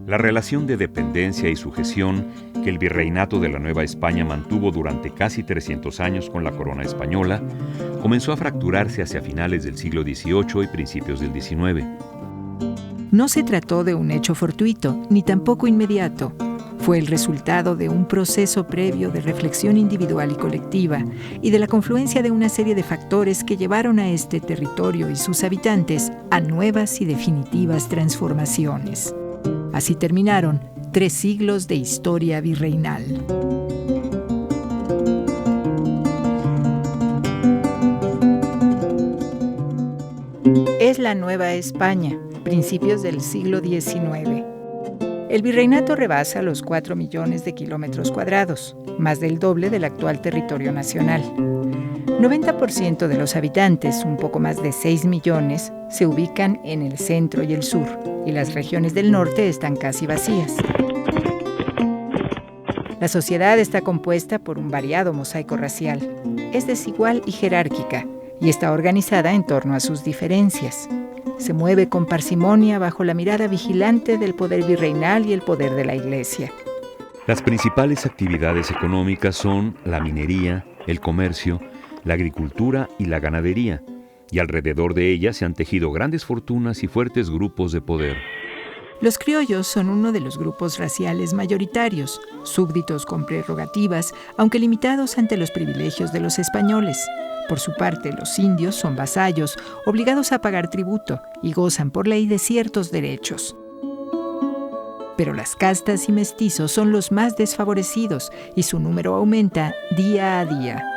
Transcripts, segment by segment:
La relación de dependencia y sujeción que el virreinato de la Nueva España mantuvo durante casi 300 años con la corona española comenzó a fracturarse hacia finales del siglo XVIII y principios del XIX. No se trató de un hecho fortuito, ni tampoco inmediato. Fue el resultado de un proceso previo de reflexión individual y colectiva y de la confluencia de una serie de factores que llevaron a este territorio y sus habitantes a nuevas y definitivas transformaciones. Así terminaron 3 siglos de historia virreinal. Es la Nueva España, principios del siglo XIX. El virreinato rebasa los 4 millones de kilómetros cuadrados, más del doble del actual territorio nacional. 90% de los habitantes, un poco más de 6 millones, se ubican en el centro y el sur, y las regiones del norte están casi vacías. La sociedad está compuesta por un variado mosaico racial. Es desigual y jerárquica, y está organizada en torno a sus diferencias. Se mueve con parsimonia bajo la mirada vigilante del poder virreinal y el poder de la Iglesia. Las principales actividades económicas son la minería, el comercio, la agricultura y la ganadería, y alrededor de ellas se han tejido grandes fortunas y fuertes grupos de poder. Los criollos son uno de los grupos raciales mayoritarios, súbditos con prerrogativas, aunque limitados ante los privilegios de los españoles. Por su parte, los indios son vasallos, obligados a pagar tributo y gozan por ley de ciertos derechos. Pero las castas y mestizos son los más desfavorecidos y su número aumenta día a día.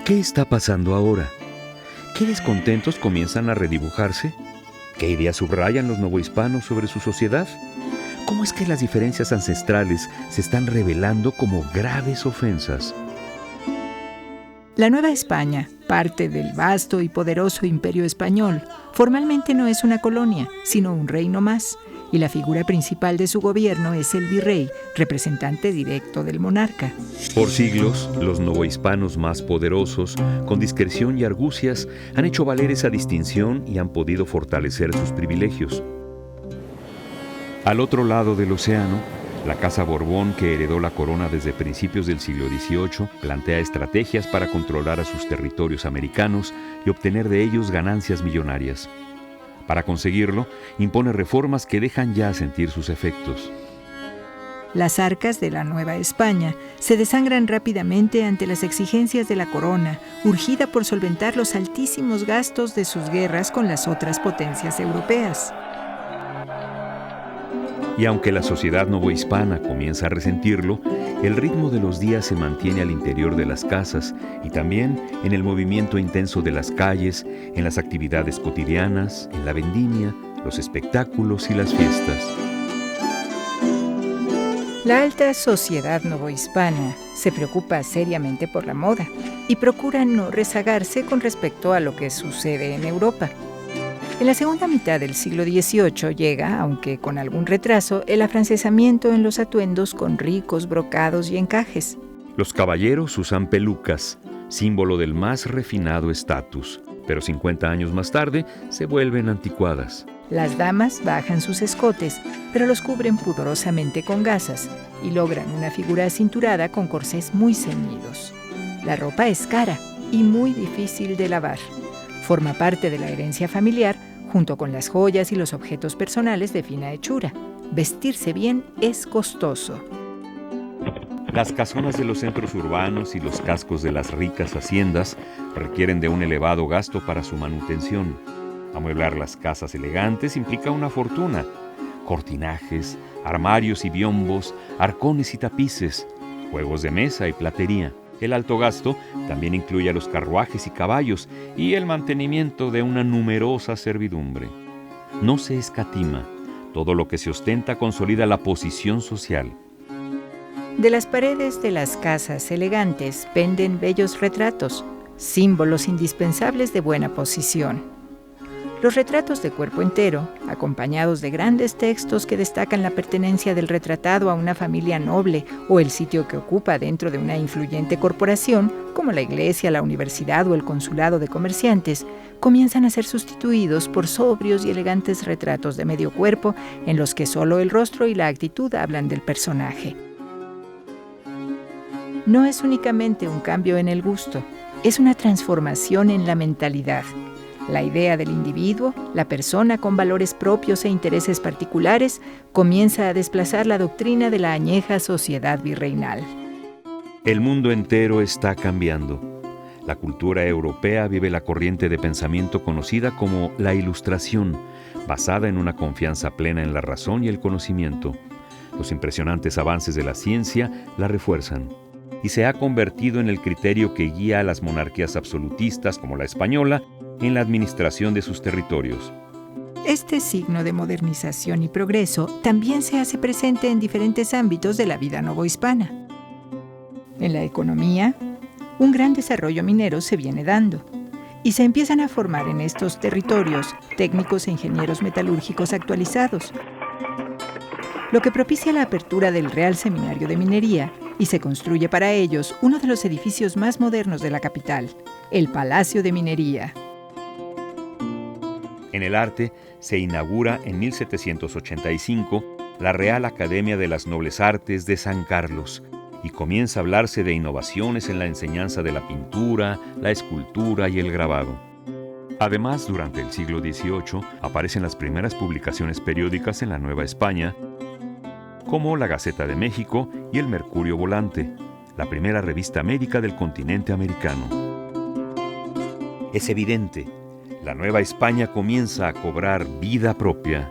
¿Qué está pasando ahora? ¿Qué descontentos comienzan a redibujarse? ¿Qué ideas subrayan los novohispanos sobre su sociedad? ¿Cómo es que las diferencias ancestrales se están revelando como graves ofensas? La Nueva España, parte del vasto y poderoso Imperio Español, formalmente no es una colonia, sino un reino más, y la figura principal de su gobierno es el virrey, representante directo del monarca. Por siglos, los novohispanos más poderosos, con discreción y argucias, han hecho valer esa distinción y han podido fortalecer sus privilegios. Al otro lado del océano, la Casa Borbón, que heredó la corona desde principios del siglo XVIII, plantea estrategias para controlar a sus territorios americanos y obtener de ellos ganancias millonarias. Para conseguirlo, impone reformas que dejan ya sentir sus efectos. Las arcas de la Nueva España se desangran rápidamente ante las exigencias de la corona, urgida por solventar los altísimos gastos de sus guerras con las otras potencias europeas. Y aunque la sociedad novohispana comienza a resentirlo, el ritmo de los días se mantiene al interior de las casas y también en el movimiento intenso de las calles, en las actividades cotidianas, en la vendimia, los espectáculos y las fiestas. La alta sociedad novohispana se preocupa seriamente por la moda y procura no rezagarse con respecto a lo que sucede en Europa. En la segunda mitad del siglo XVIII llega, aunque con algún retraso, el afrancesamiento en los atuendos con ricos brocados y encajes. Los caballeros usan pelucas, símbolo del más refinado estatus, pero 50 años más tarde se vuelven anticuadas. Las damas bajan sus escotes, pero los cubren pudorosamente con gasas y logran una figura acinturada con corsés muy ceñidos. La ropa es cara y muy difícil de lavar. Forma parte de la herencia familiar, junto con las joyas y los objetos personales de fina hechura. Vestirse bien es costoso. Las casonas de los centros urbanos y los cascos de las ricas haciendas requieren de un elevado gasto para su manutención. Amueblar las casas elegantes implica una fortuna. Cortinajes, armarios y biombos, arcones y tapices, juegos de mesa y platería. El alto gasto también incluye a los carruajes y caballos y el mantenimiento de una numerosa servidumbre. No se escatima. Todo lo que se ostenta consolida la posición social. De las paredes de las casas elegantes penden bellos retratos, símbolos indispensables de buena posición. Los retratos de cuerpo entero, acompañados de grandes textos que destacan la pertenencia del retratado a una familia noble o el sitio que ocupa dentro de una influyente corporación, como la iglesia, la universidad o el consulado de comerciantes, comienzan a ser sustituidos por sobrios y elegantes retratos de medio cuerpo en los que solo el rostro y la actitud hablan del personaje. No es únicamente un cambio en el gusto, es una transformación en la mentalidad. La idea del individuo, la persona con valores propios e intereses particulares, comienza a desplazar la doctrina de la añeja sociedad virreinal. El mundo entero está cambiando. La cultura europea vive la corriente de pensamiento conocida como la Ilustración, basada en una confianza plena en la razón y el conocimiento. Los impresionantes avances de la ciencia la refuerzan y se ha convertido en el criterio que guía a las monarquías absolutistas como la española en la administración de sus territorios. Este signo de modernización y progreso también se hace presente en diferentes ámbitos de la vida novohispana. En la economía, un gran desarrollo minero se viene dando y se empiezan a formar en estos territorios técnicos e ingenieros metalúrgicos actualizados, lo que propicia la apertura del Real Seminario de Minería y se construye para ellos uno de los edificios más modernos de la capital, el Palacio de Minería. En el arte se inaugura en 1785 la Real Academia de las Nobles Artes de San Carlos y comienza a hablarse de innovaciones en la enseñanza de la pintura, la escultura y el grabado. Además, durante el siglo XVIII aparecen las primeras publicaciones periódicas en la Nueva España, como la Gaceta de México y el Mercurio Volante, la primera revista médica del continente americano. Es evidente, la Nueva España comienza a cobrar vida propia.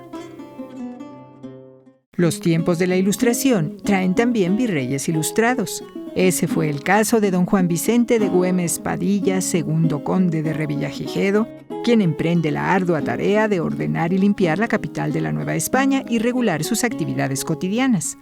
Los tiempos de la Ilustración traen también virreyes ilustrados. Ese fue el caso de don Juan Vicente de Güemes Padilla, segundo conde de Revillagigedo, quien emprende la ardua tarea de ordenar y limpiar la capital de la Nueva España y regular sus actividades cotidianas.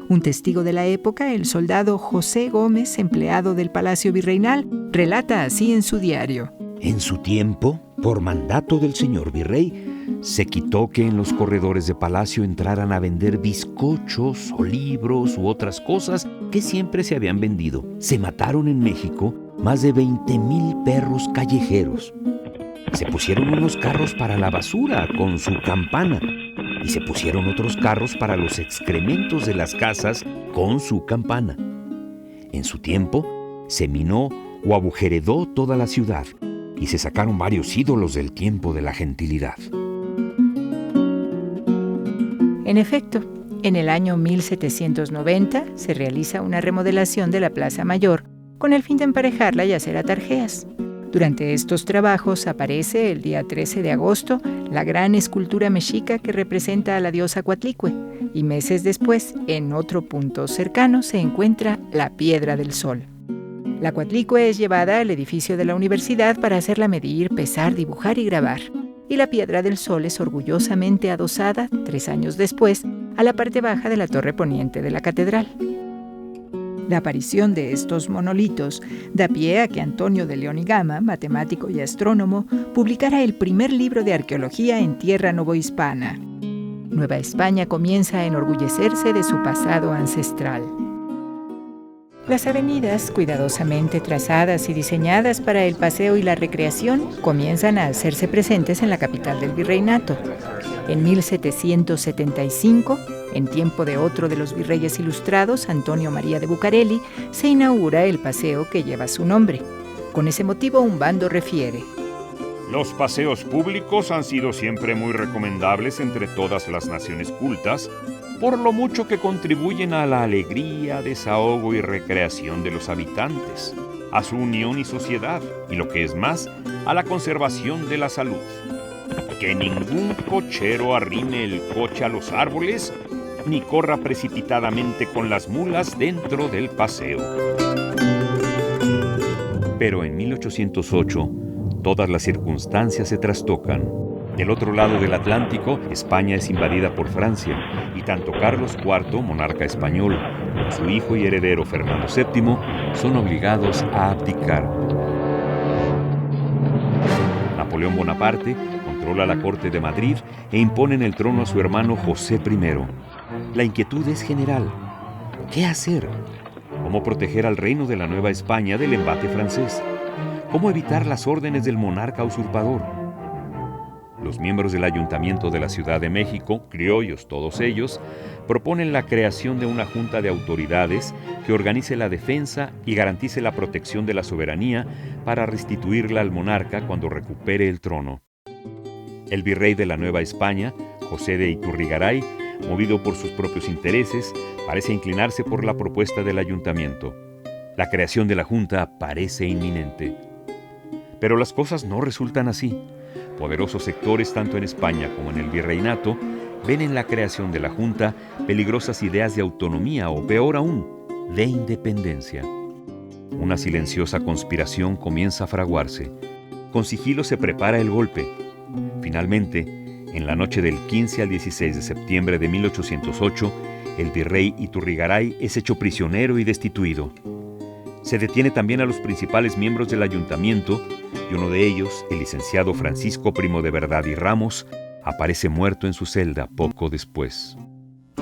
Un testigo de la época, el soldado José Gómez, empleado del Palacio Virreinal, relata así en su diario. En su tiempo, por mandato del señor virrey, se quitó que en los corredores de palacio entraran a vender bizcochos o libros u otras cosas que siempre se habían vendido. Se mataron en México más de 20,000 perros callejeros. Se pusieron unos carros para la basura con su campana y se pusieron otros carros para los excrementos de las casas con su campana. En su tiempo, se minó o agujeredó toda la ciudad y se sacaron varios ídolos del tiempo de la gentilidad. En efecto, en el año 1790 se realiza una remodelación de la Plaza Mayor con el fin de emparejarla y hacer atarjeas. Durante estos trabajos aparece el día 13 de agosto la gran escultura mexica que representa a la diosa Coatlicue y meses después, en otro punto cercano, se encuentra la Piedra del Sol. La Coatlicue es llevada al edificio de la universidad para hacerla medir, pesar, dibujar y grabar. Y la Piedra del Sol es orgullosamente adosada, 3 años después, a la parte baja de la torre poniente de la catedral. La aparición de estos monolitos da pie a que Antonio de León y Gama, matemático y astrónomo, publicara el primer libro de arqueología en tierra novohispana. Nueva España comienza a enorgullecerse de su pasado ancestral. Las avenidas, cuidadosamente trazadas y diseñadas para el paseo y la recreación, comienzan a hacerse presentes en la capital del virreinato. En 1775, en tiempo de otro de los virreyes ilustrados, Antonio María de Bucareli, se inaugura el paseo que lleva su nombre. Con ese motivo, un bando refiere: Los paseos públicos han sido siempre muy recomendables entre todas las naciones cultas, por lo mucho que contribuyen a la alegría, desahogo y recreación de los habitantes, a su unión y sociedad, y lo que es más, a la conservación de la salud. Que ningún cochero arrime el coche a los árboles, ni corra precipitadamente con las mulas dentro del paseo. Pero en 1808, todas las circunstancias se trastocan. Del otro lado del Atlántico, España es invadida por Francia, y tanto Carlos IV, monarca español, como su hijo y heredero Fernando VII, son obligados a abdicar. Napoleón Bonaparte controla la corte de Madrid e impone en el trono a su hermano José I. La inquietud es general. ¿Qué hacer? ¿Cómo proteger al reino de la Nueva España del embate francés? ¿Cómo evitar las órdenes del monarca usurpador? Los miembros del Ayuntamiento de la Ciudad de México, criollos todos ellos, proponen la creación de una junta de autoridades que organice la defensa y garantice la protección de la soberanía para restituirla al monarca cuando recupere el trono. El virrey de la Nueva España, José de Iturrigaray, movido por sus propios intereses, parece inclinarse por la propuesta del ayuntamiento. La creación de la junta parece inminente. Pero las cosas no resultan así. Poderosos sectores, tanto en España como en el virreinato, ven en la creación de la junta peligrosas ideas de autonomía o, peor aún, de independencia. Una silenciosa conspiración comienza a fraguarse. Con sigilo se prepara el golpe. Finalmente, en la noche del 15 al 16 de septiembre de 1808, el virrey Iturrigaray es hecho prisionero y destituido. Se detiene también a los principales miembros del ayuntamiento y uno de ellos, el licenciado Francisco Primo de Verdad y Ramos, aparece muerto en su celda poco después.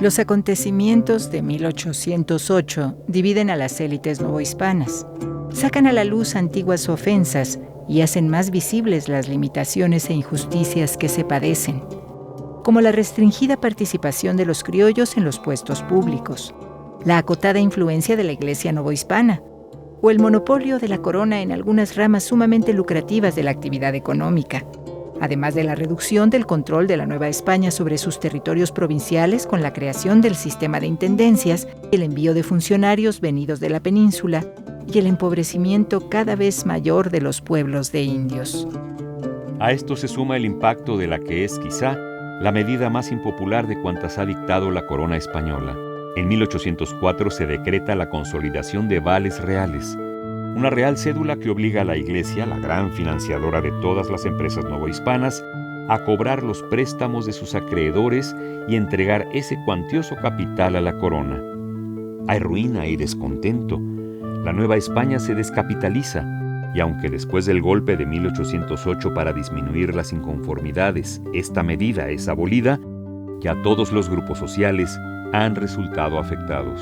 Los acontecimientos de 1808 dividen a las élites novohispanas, sacan a la luz antiguas ofensas y hacen más visibles las limitaciones e injusticias que se padecen, como la restringida participación de los criollos en los puestos públicos, la acotada influencia de la Iglesia novohispana, o el monopolio de la corona en algunas ramas sumamente lucrativas de la actividad económica, además de la reducción del control de la Nueva España sobre sus territorios provinciales con la creación del sistema de intendencias, el envío de funcionarios venidos de la península y el empobrecimiento cada vez mayor de los pueblos de indios. A esto se suma el impacto de la que es, quizá, la medida más impopular de cuantas ha dictado la corona española. En 1804 se decreta la consolidación de vales reales, una real cédula que obliga a la Iglesia, la gran financiadora de todas las empresas novohispanas, a cobrar los préstamos de sus acreedores y entregar ese cuantioso capital a la corona. Hay ruina y descontento. La Nueva España se descapitaliza, y aunque después del golpe de 1808 para disminuir las inconformidades, esta medida es abolida, ya todos los grupos sociales han resultado afectados.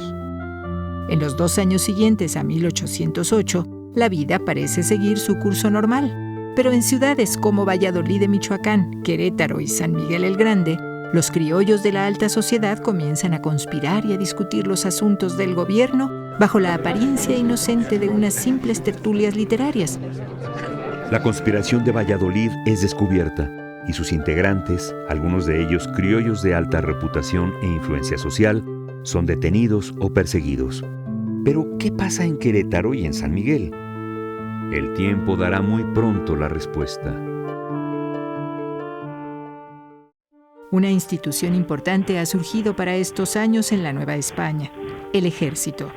En los 2 años siguientes a 1808, la vida parece seguir su curso normal, pero en ciudades como Valladolid de Michoacán, Querétaro y San Miguel el Grande, los criollos de la alta sociedad comienzan a conspirar y a discutir los asuntos del gobierno bajo la apariencia inocente de unas simples tertulias literarias. La conspiración de Valladolid es descubierta y sus integrantes, algunos de ellos criollos de alta reputación e influencia social, son detenidos o perseguidos. Pero, ¿qué pasa en Querétaro y en San Miguel? El tiempo dará muy pronto la respuesta. Una institución importante ha surgido para estos años en la Nueva España: el ejército.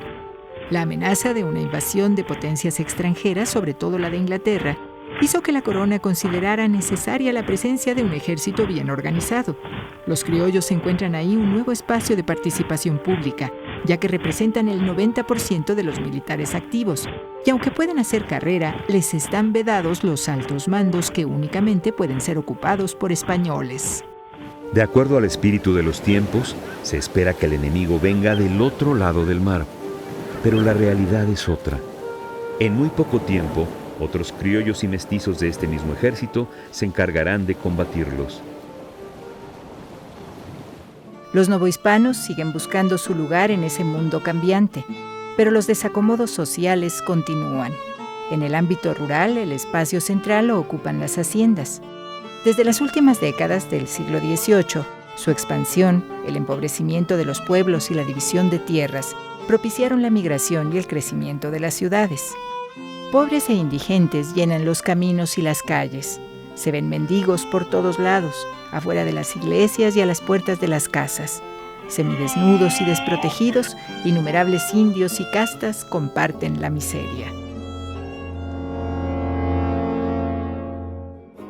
La amenaza de una invasión de potencias extranjeras, sobre todo la de Inglaterra, hizo que la corona considerara necesaria la presencia de un ejército bien organizado. Los criollos encuentran ahí un nuevo espacio de participación pública, ya que representan el 90% de los militares activos, y aunque pueden hacer carrera, les están vedados los altos mandos que únicamente pueden ser ocupados por españoles. De acuerdo al espíritu de los tiempos, se espera que el enemigo venga del otro lado del mar, pero la realidad es otra. En muy poco tiempo, otros criollos y mestizos de este mismo ejército se encargarán de combatirlos. Los novohispanos siguen buscando su lugar en ese mundo cambiante, pero los desacomodos sociales continúan. En el ámbito rural, el espacio central lo ocupan las haciendas. Desde las últimas décadas del siglo XVIII, su expansión, el empobrecimiento de los pueblos y la división de tierras propiciaron la migración y el crecimiento de las ciudades. Pobres e indigentes llenan los caminos y las calles. Se ven mendigos por todos lados, afuera de las iglesias y a las puertas de las casas. Semidesnudos y desprotegidos, innumerables indios y castas comparten la miseria.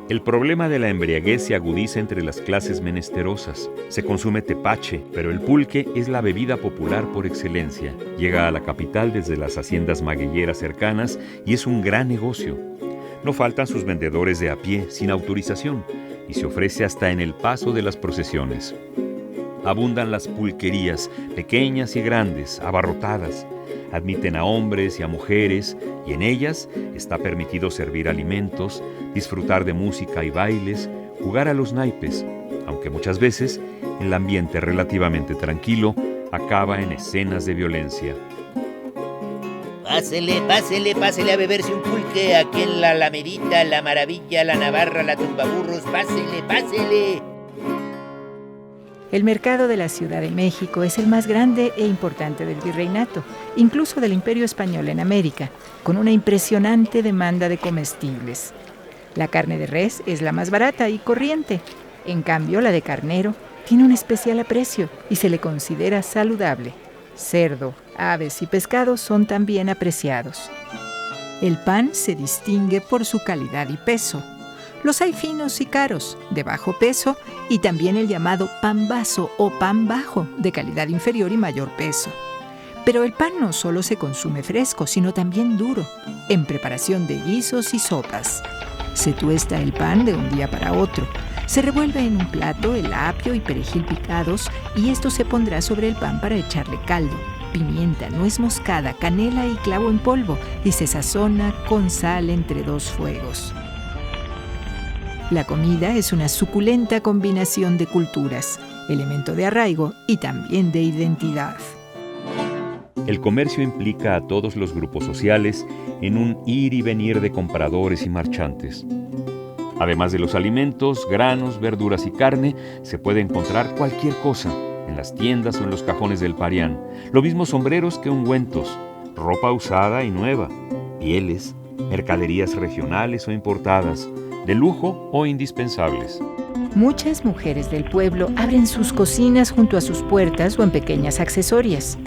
El problema de la embriaguez se agudiza entre las clases menesterosas. Se consume tepache, pero el pulque es la bebida popular por excelencia. Llega a la capital desde las haciendas magueyeras cercanas y es un gran negocio. No faltan sus vendedores de a pie, sin autorización, y se ofrece hasta en el paso de las procesiones. Abundan las pulquerías, pequeñas y grandes, abarrotadas. Admiten a hombres y a mujeres, y en ellas está permitido servir alimentos, disfrutar de música y bailes, jugar a los naipes, aunque muchas veces el ambiente relativamente tranquilo acaba en escenas de violencia. Pásele a beberse un pulque aquí en la Alamerita, la Maravilla, la Navarra, la Tumbaburros. Pásele. El mercado de la Ciudad de México es el más grande e importante del virreinato, incluso del Imperio Español en América, con una impresionante demanda de comestibles. La carne de res es la más barata y corriente. En cambio, la de carnero tiene un especial aprecio y se le considera saludable. Cerdo, aves y pescados son también apreciados. El pan se distingue por su calidad y peso. Los hay finos y caros, de bajo peso, y también el llamado pan vaso o pan bajo, de calidad inferior y mayor peso. Pero el pan no solo se consume fresco, sino también duro, en preparación de guisos y sopas. Se tuesta el pan de un día para otro. Se revuelve en un plato el apio y perejil picados y esto se pondrá sobre el pan para echarle caldo, pimienta, nuez moscada, canela y clavo en polvo y se sazona con sal entre dos fuegos. La comida es una suculenta combinación de culturas, elemento de arraigo y también de identidad. El comercio implica a todos los grupos sociales en un ir y venir de compradores y marchantes. Además de los alimentos, granos, verduras y carne, se puede encontrar cualquier cosa en las tiendas o en los cajones del parián. Lo mismo sombreros que ungüentos, ropa usada y nueva, pieles, mercaderías regionales o importadas, de lujo o indispensables. Muchas mujeres del pueblo abren sus cocinas junto a sus puertas o en pequeñas accesorias.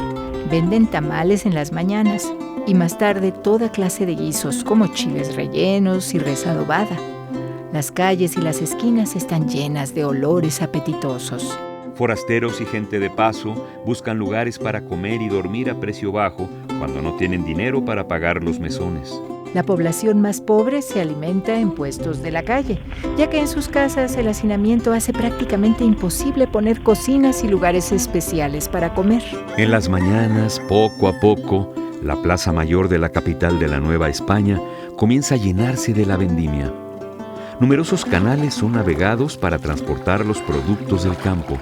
Venden tamales en las mañanas y más tarde toda clase de guisos como chiles rellenos y res adobada. Las calles y las esquinas están llenas de olores apetitosos. Forasteros y gente de paso buscan lugares para comer y dormir a precio bajo cuando no tienen dinero para pagar los mesones. La población más pobre se alimenta en puestos de la calle, ya que en sus casas el hacinamiento hace prácticamente imposible poner cocinas y lugares especiales para comer. En las mañanas, poco a poco, la plaza mayor de la capital de la Nueva España comienza a llenarse de la vendimia. Numerosos canales son navegados para transportar los productos del campo.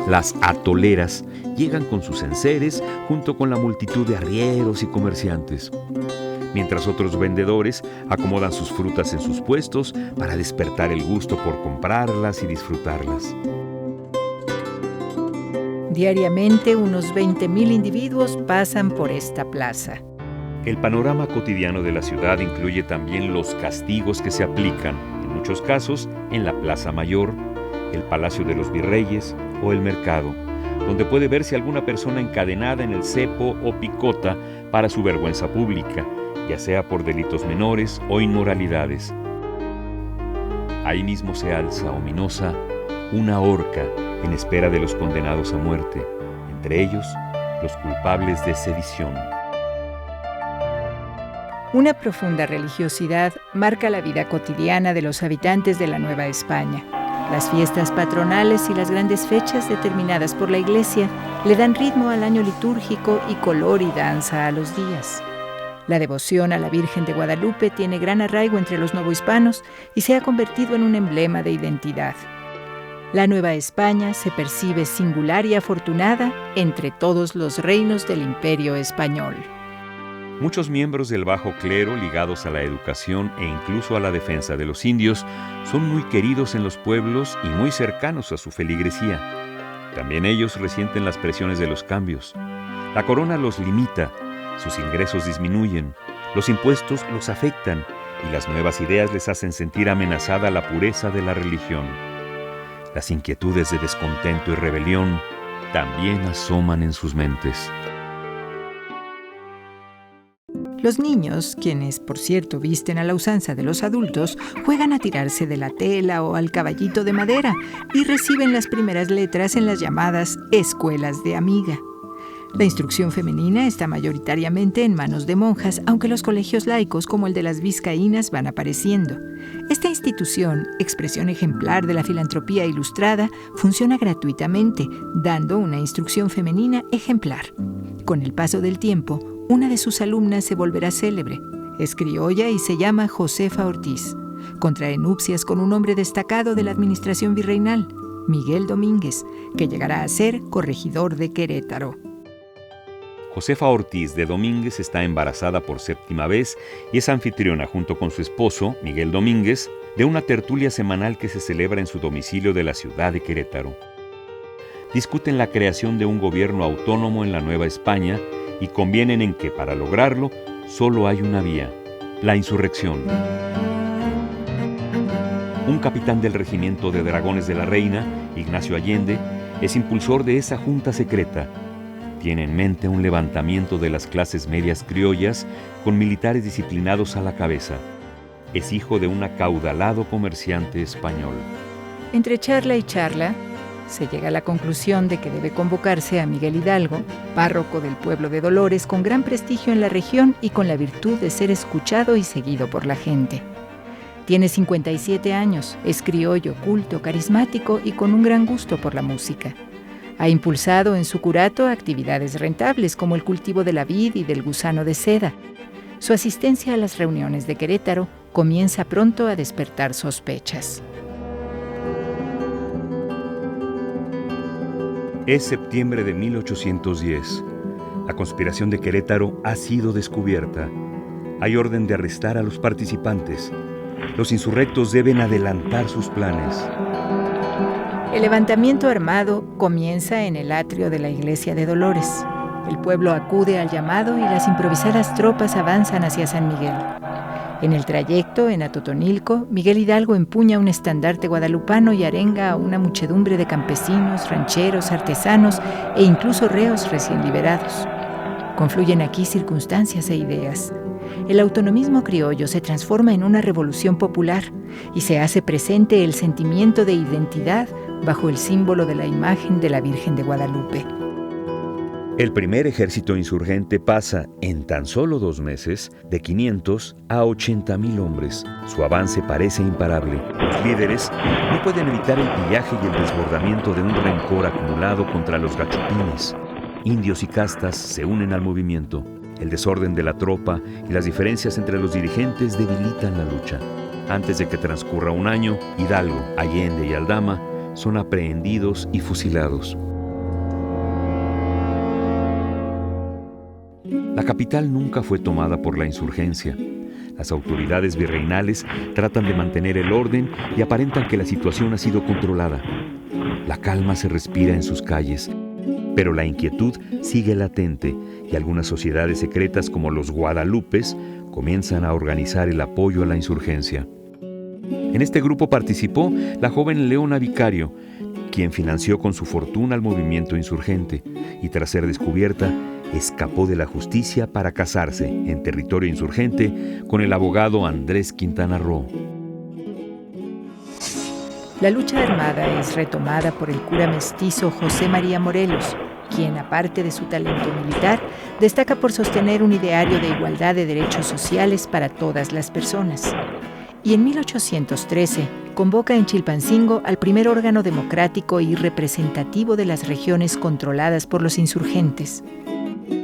Las atoleras llegan con sus enseres junto con la multitud de arrieros y comerciantes, mientras otros vendedores acomodan sus frutas en sus puestos para despertar el gusto por comprarlas y disfrutarlas. Diariamente, unos 20,000 individuos pasan por esta plaza. El panorama cotidiano de la ciudad incluye también los castigos que se aplican, en muchos casos, en la Plaza Mayor, el Palacio de los Virreyes o el Mercado, donde puede verse alguna persona encadenada en el cepo o picota para su vergüenza pública, ya sea por delitos menores o inmoralidades. Ahí mismo se alza, ominosa, una horca en espera de los condenados a muerte, entre ellos los culpables de sedición. Una profunda religiosidad marca la vida cotidiana de los habitantes de la Nueva España. Las fiestas patronales y las grandes fechas determinadas por la Iglesia le dan ritmo al año litúrgico y color y danza a los días. La devoción a la Virgen de Guadalupe tiene gran arraigo entre los novohispanos y se ha convertido en un emblema de identidad. La Nueva España se percibe singular y afortunada entre todos los reinos del Imperio Español. Muchos miembros del bajo clero ligados a la educación e incluso a la defensa de los indios son muy queridos en los pueblos y muy cercanos a su feligresía. También ellos resienten las presiones de los cambios. La corona los limita, sus ingresos disminuyen, los impuestos los afectan y las nuevas ideas les hacen sentir amenazada la pureza de la religión. Las inquietudes de descontento y rebelión también asoman en sus mentes. Los niños, quienes por cierto visten a la usanza de los adultos, juegan a tirarse de la tela o al caballito de madera y reciben las primeras letras en las llamadas escuelas de amiga. La instrucción femenina está mayoritariamente en manos de monjas, aunque los colegios laicos, como el de las vizcaínas, van apareciendo. Esta institución, expresión ejemplar de la filantropía ilustrada, funciona gratuitamente, dando una instrucción femenina ejemplar. Con el paso del tiempo, una de sus alumnas se volverá célebre. Es criolla y se llama Josefa Ortiz. Contrae nupcias con un hombre destacado de la administración virreinal, Miguel Domínguez, que llegará a ser corregidor de Querétaro. Josefa Ortiz de Domínguez está embarazada por 7ª vez y es anfitriona junto con su esposo, Miguel Domínguez, de una tertulia semanal que se celebra en su domicilio de la ciudad de Querétaro. Discuten la creación de un gobierno autónomo en la Nueva España y convienen en que, para lograrlo, solo hay una vía: la insurrección. Un capitán del regimiento de dragones de la Reina, Ignacio Allende, es impulsor de esa junta secreta. Tiene en mente un levantamiento de las clases medias criollas con militares disciplinados a la cabeza. Es hijo de un acaudalado comerciante español. Entre charla y charla, se llega a la conclusión de que debe convocarse a Miguel Hidalgo, párroco del pueblo de Dolores, con gran prestigio en la región y con la virtud de ser escuchado y seguido por la gente. Tiene 57 años, es criollo, culto, carismático y con un gran gusto por la música. Ha impulsado en su curato actividades rentables como el cultivo de la vid y del gusano de seda. Su asistencia a las reuniones de Querétaro comienza pronto a despertar sospechas. Es septiembre de 1810. La conspiración de Querétaro ha sido descubierta. Hay orden de arrestar a los participantes. Los insurrectos deben adelantar sus planes. El levantamiento armado comienza en el atrio de la iglesia de Dolores. El pueblo acude al llamado y las improvisadas tropas avanzan hacia San Miguel. En el trayecto, en Atotonilco, Miguel Hidalgo empuña un estandarte guadalupano y arenga a una muchedumbre de campesinos, rancheros, artesanos e incluso reos recién liberados. Confluyen aquí circunstancias e ideas. El autonomismo criollo se transforma en una revolución popular y se hace presente el sentimiento de identidad bajo el símbolo de la imagen de la Virgen de Guadalupe. El primer ejército insurgente pasa, en tan solo 2 meses, de 500 a 80,000 hombres. Su avance parece imparable. Los líderes no pueden evitar el pillaje y el desbordamiento de un rencor acumulado contra los gachupines. Indios y castas se unen al movimiento. El desorden de la tropa y las diferencias entre los dirigentes debilitan la lucha. Antes de que transcurra un año, Hidalgo, Allende y Aldama son aprehendidos y fusilados. La capital nunca fue tomada por la insurgencia. Las autoridades virreinales tratan de mantener el orden y aparentan que la situación ha sido controlada. La calma se respira en sus calles, pero la inquietud sigue latente y algunas sociedades secretas como los Guadalupes comienzan a organizar el apoyo a la insurgencia. En este grupo participó la joven Leona Vicario, quien financió con su fortuna el movimiento insurgente y tras ser descubierta, escapó de la justicia para casarse en territorio insurgente con el abogado Andrés Quintana Roo. La lucha armada es retomada por el cura mestizo José María Morelos, quien, aparte de su talento militar, destaca por sostener un ideario de igualdad de derechos sociales para todas las personas. Y en 1813 convoca en Chilpancingo al primer órgano democrático y representativo de las regiones controladas por los insurgentes.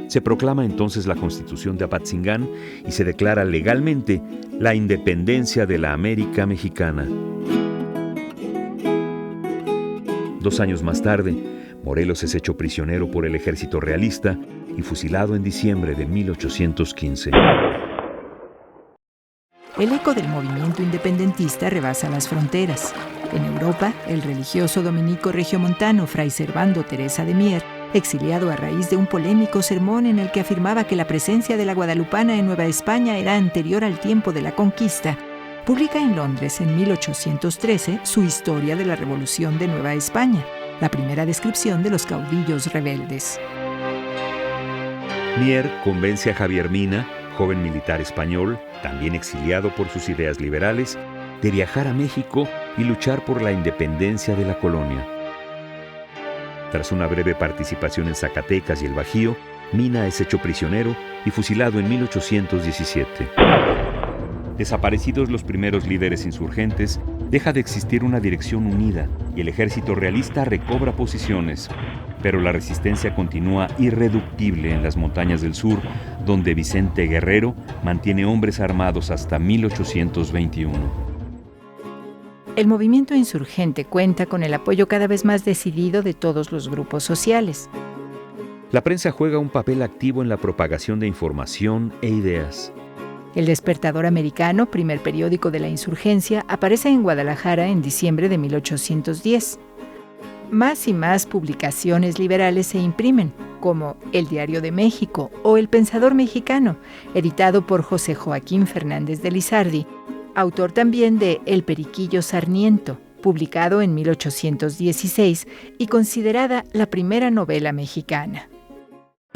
Se proclama entonces la Constitución de Apatzingán y se declara legalmente la independencia de la América Mexicana. 2 años más tarde, Morelos es hecho prisionero por el ejército realista y fusilado en diciembre de 1815. El eco del movimiento independentista rebasa las fronteras. En Europa, el religioso dominico regiomontano Fray Servando Teresa de Mier, exiliado a raíz de un polémico sermón en el que afirmaba que la presencia de la guadalupana en Nueva España era anterior al tiempo de la conquista, publica en Londres en 1813 su Historia de la Revolución de Nueva España, la primera descripción de los caudillos rebeldes. Mier convence a Javier Mina, joven militar español, también exiliado por sus ideas liberales, de viajar a México y luchar por la independencia de la colonia. Tras una breve participación en Zacatecas y el Bajío, Mina es hecho prisionero y fusilado en 1817. Desaparecidos los primeros líderes insurgentes, deja de existir una dirección unida y el ejército realista recobra posiciones. Pero la resistencia continúa irreductible en las montañas del sur, donde Vicente Guerrero mantiene hombres armados hasta 1821. El movimiento insurgente cuenta con el apoyo cada vez más decidido de todos los grupos sociales. La prensa juega un papel activo en la propagación de información e ideas. El Despertador Americano, primer periódico de la insurgencia, aparece en Guadalajara en diciembre de 1810. Más y más publicaciones liberales se imprimen, como El Diario de México o El Pensador Mexicano, editado por José Joaquín Fernández de Lizardi, autor también de El Periquillo Sarniento, publicado en 1816 y considerada la primera novela mexicana.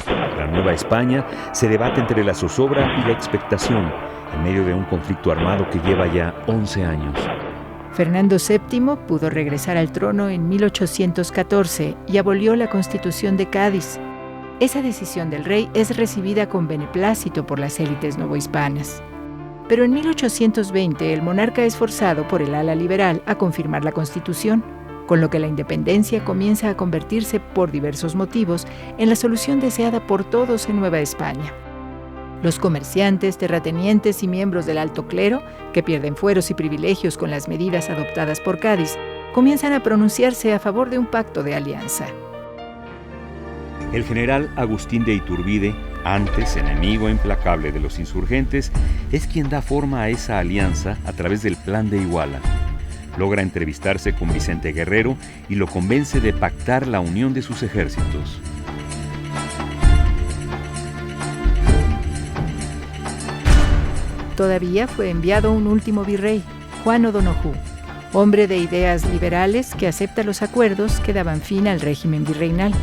La Nueva España se debate entre la zozobra y la expectación, en medio de un conflicto armado que lleva ya 11 años. Fernando VII pudo regresar al trono en 1814 y abolió la Constitución de Cádiz. Esa decisión del rey es recibida con beneplácito por las élites novohispanas. Pero en 1820 el monarca es forzado por el ala liberal a confirmar la Constitución, con lo que la independencia comienza a convertirse, por diversos motivos, en la solución deseada por todos en Nueva España. Los comerciantes, terratenientes y miembros del alto clero, que pierden fueros y privilegios con las medidas adoptadas por Cádiz, comienzan a pronunciarse a favor de un pacto de alianza. El general Agustín de Iturbide, antes enemigo implacable de los insurgentes, es quien da forma a esa alianza a través del Plan de Iguala. Logra entrevistarse con Vicente Guerrero y lo convence de pactar la unión de sus ejércitos. Todavía fue enviado un último virrey, Juan O'Donoghue, hombre de ideas liberales que acepta los acuerdos que daban fin al régimen virreinal.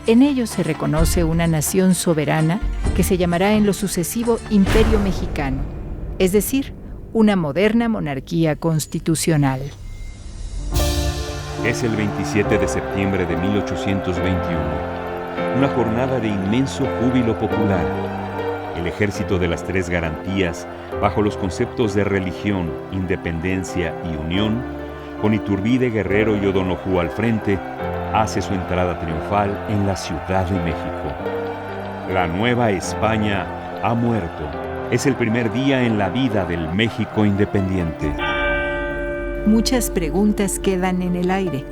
En ellos se reconoce una nación soberana que se llamará en lo sucesivo Imperio Mexicano, es decir, una moderna monarquía constitucional. Es el 27 de septiembre de 1821, una jornada de inmenso júbilo popular. El ejército de las tres garantías, bajo los conceptos de religión, independencia y unión, con Iturbide, Guerrero y O'Donoghue al frente, hace su entrada triunfal en la Ciudad de México. La Nueva España ha muerto. Es el primer día en la vida del México independiente. Muchas preguntas quedan en el aire.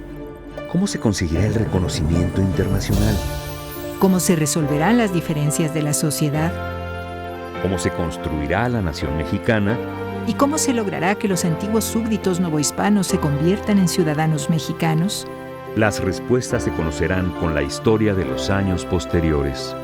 ¿Cómo se conseguirá el reconocimiento internacional? ¿Cómo se resolverán las diferencias de la sociedad? ¿Cómo se construirá la nación mexicana? ¿Y cómo se logrará que los antiguos súbditos novohispanos se conviertan en ciudadanos mexicanos? Las respuestas se conocerán con la historia de los años posteriores.